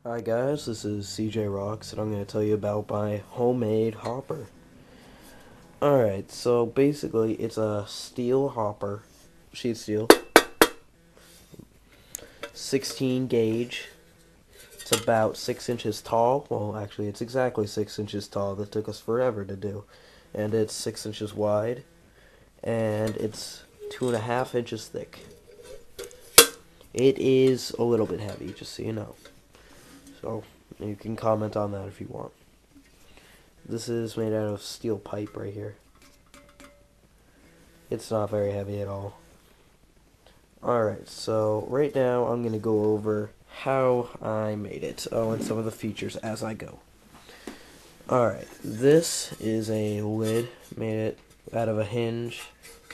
Hi guys, this is cjrrocks and I'm going to tell you about my homemade hopper. Alright, so basically it's a steel hopper, sheet steel, 16 gauge. It's about 6 inches tall. Well, actually it's exactly 6 inches tall. That took us forever to do. And it's 6 inches wide and it's 2.5 inches thick. It is a little bit heavy, just so you know. So you can comment on that if you want. This is made out of steel pipe right here. It's not very heavy at all. Alright, so right now I'm going to go over how I made it. Oh, and some of the features as I go. Alright, this is a lid. Made it out of a hinge.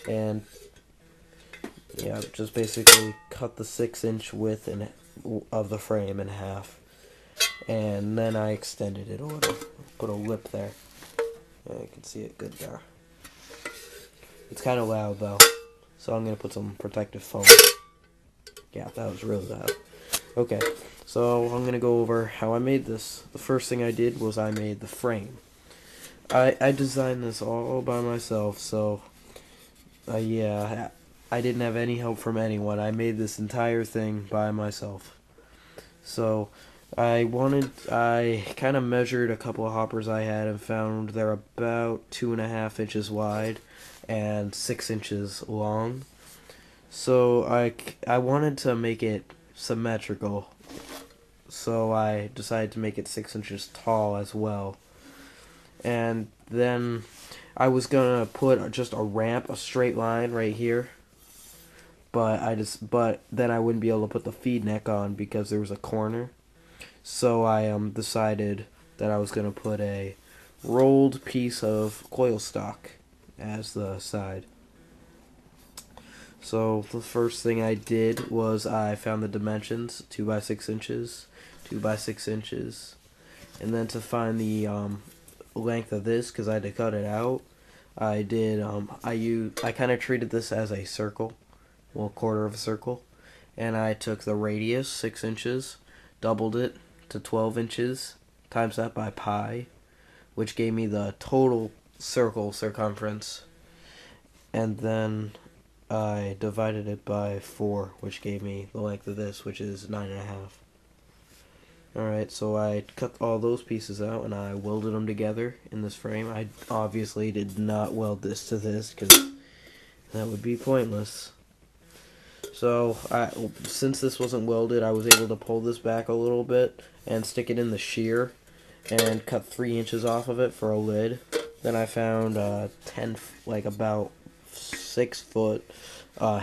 And yeah, just basically cut the 6-inch width of the frame in half. And then I extended it a little. Put a lip there. Yeah, you can see it good there. It's kind of loud though, so I'm going to put some protective foam. Yeah, that was really loud. Okay, so I'm going to go over how I made this. The first thing I did was I made the frame. I designed this all by myself, so yeah, I didn't have any help from anyone. I made this entire thing by myself. So I kind of measured a couple of hoppers I had and found they're about 2.5 inches wide and 6 inches long. So I wanted to make it symmetrical, so I decided to make it 6 inches tall as well. And then I was gonna put just a ramp, a straight line right here, but then I wouldn't be able to put the feed neck on because there was a corner. So I decided that I was gonna put a rolled piece of coil stock as the side. So the first thing I did was I found the dimensions, 2 by 6 inches, 2 by 6 inches, and then to find the length of this, because I had to cut it out, I kind of treated this as a circle, well, a quarter of a circle, and I took the radius, 6 inches, doubled it to 12 inches, times that by pi, which gave me the total circle circumference, and then I divided it by 4, which gave me the length of this, which is 9.5. Alright, so I cut all those pieces out and I welded them together in this frame. I obviously did not weld this to this because that would be pointless. So since this wasn't welded, I was able to pull this back a little bit and stick it in the shear and cut 3 inches off of it for a lid. Then I found about 6-foot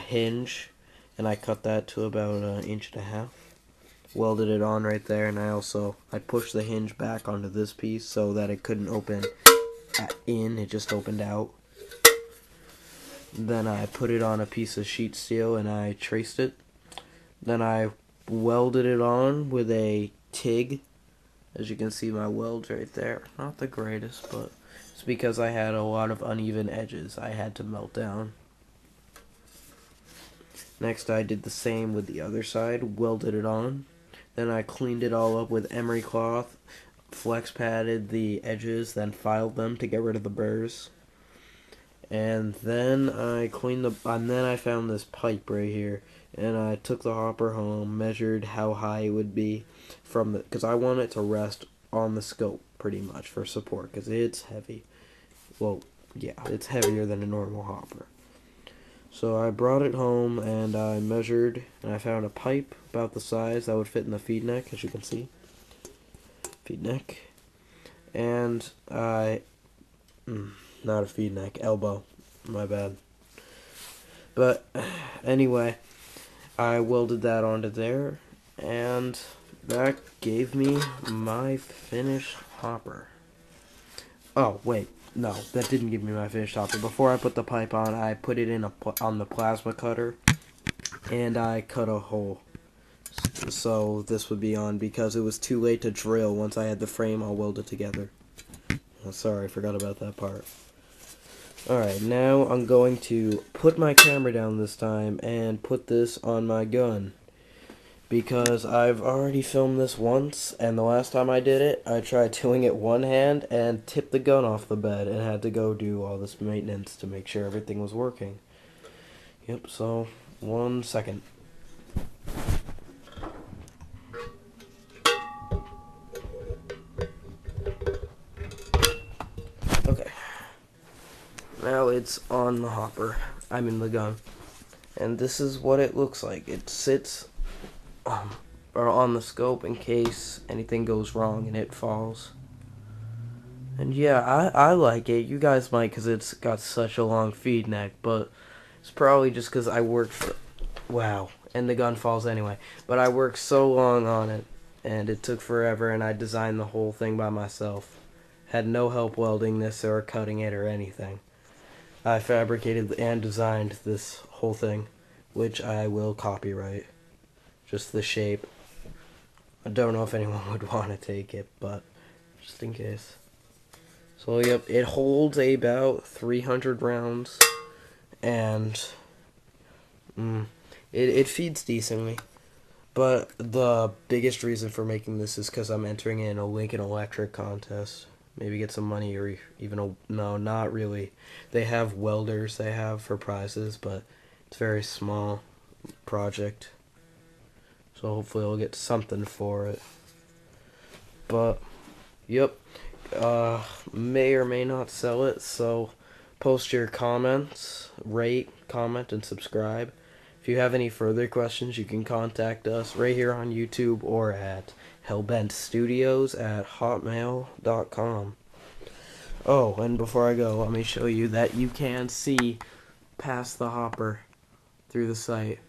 hinge, and I cut that to about 1.5 inches. Welded it on right there, and I pushed the hinge back onto this piece so that it couldn't open in, it just opened out. Then I put it on a piece of sheet steel and I traced it. Then I welded it on with a TIG. As you can see, my welds right there, not the greatest, but it's because I had a lot of uneven edges I had to melt down. Next I did the same with the other side, welded it on. Then I cleaned it all up with emery cloth, flex padded the edges, then filed them to get rid of the burrs. And then I found this pipe right here, and I took the hopper home, measured how high it would be because I want it to rest on the scope pretty much for support, because it's heavy. Well, yeah, it's heavier than a normal hopper. So I brought it home and I measured, and I found a pipe about the size that would fit in the feed neck, as you can see. Feed neck. And not a feed neck, elbow. My bad. But anyway, I welded that onto there, and that gave me my finished hopper. Oh, wait. No, that didn't give me my finished hopper. Before I put the pipe on, I put it on the plasma cutter, and I cut a hole. So this would be on, because it was too late to drill once I had the frame all welded together. Oh, sorry, I forgot about that part. Alright, now I'm going to put my camera down this time and put this on my gun. because I've already filmed this once, and the last time I did it, I tried doing it one hand and tipped the gun off the bed and had to go do all this maintenance to make sure everything was working. Yep, so 1 second. Okay, now it's on the hopper. I'm in the gun. And this is what it looks like. It sits or on the scope in case anything goes wrong and it falls. And yeah, I like it. You guys might because it's got such a long feed neck, but it's probably just because I worked for... Wow, and the gun falls anyway. But I worked so long on it, and it took forever, and I designed the whole thing by myself. Had no help welding this or cutting it or anything. I fabricated and designed this whole thing, which I will copyright. Just the shape. I don't know if anyone would want to take it, but just in case. So yep, it holds about 300 rounds, and it feeds decently. But the biggest reason for making this is because I'm entering in a Lincoln Electric contest. Maybe get some money or even no, not really. They have welders they have for prizes, but it's a very small project. So hopefully I'll get something for it. But, yep. May or may not sell it, so post your comments, rate, comment, and subscribe. If you have any further questions, you can contact us right here on YouTube or at hellbentstudios@hotmail.com. Oh, and before I go, let me show you that you can see past the hopper through the sight.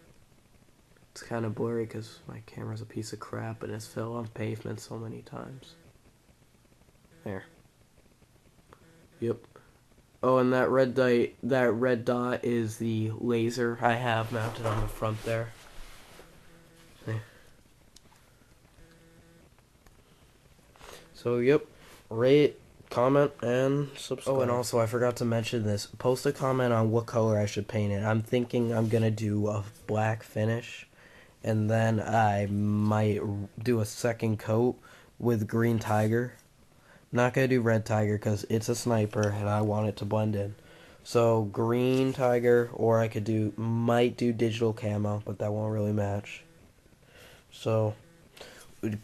It's kind of blurry because my camera's a piece of crap and it's fell on pavement so many times. There. Yep. Oh, and that red dot is the laser I have mounted on the front there. See? So, yep. Rate, comment, and subscribe. Oh, and also I forgot to mention this. Post a comment on what color I should paint it. I'm thinking I'm gonna do a black finish, and then I might do a second coat with green tiger. Not gonna do red tiger because it's a sniper and I want it to blend in. So green tiger, or I might do digital camo, but that won't really match. So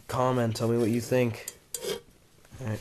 comment, tell me what you think. Alright.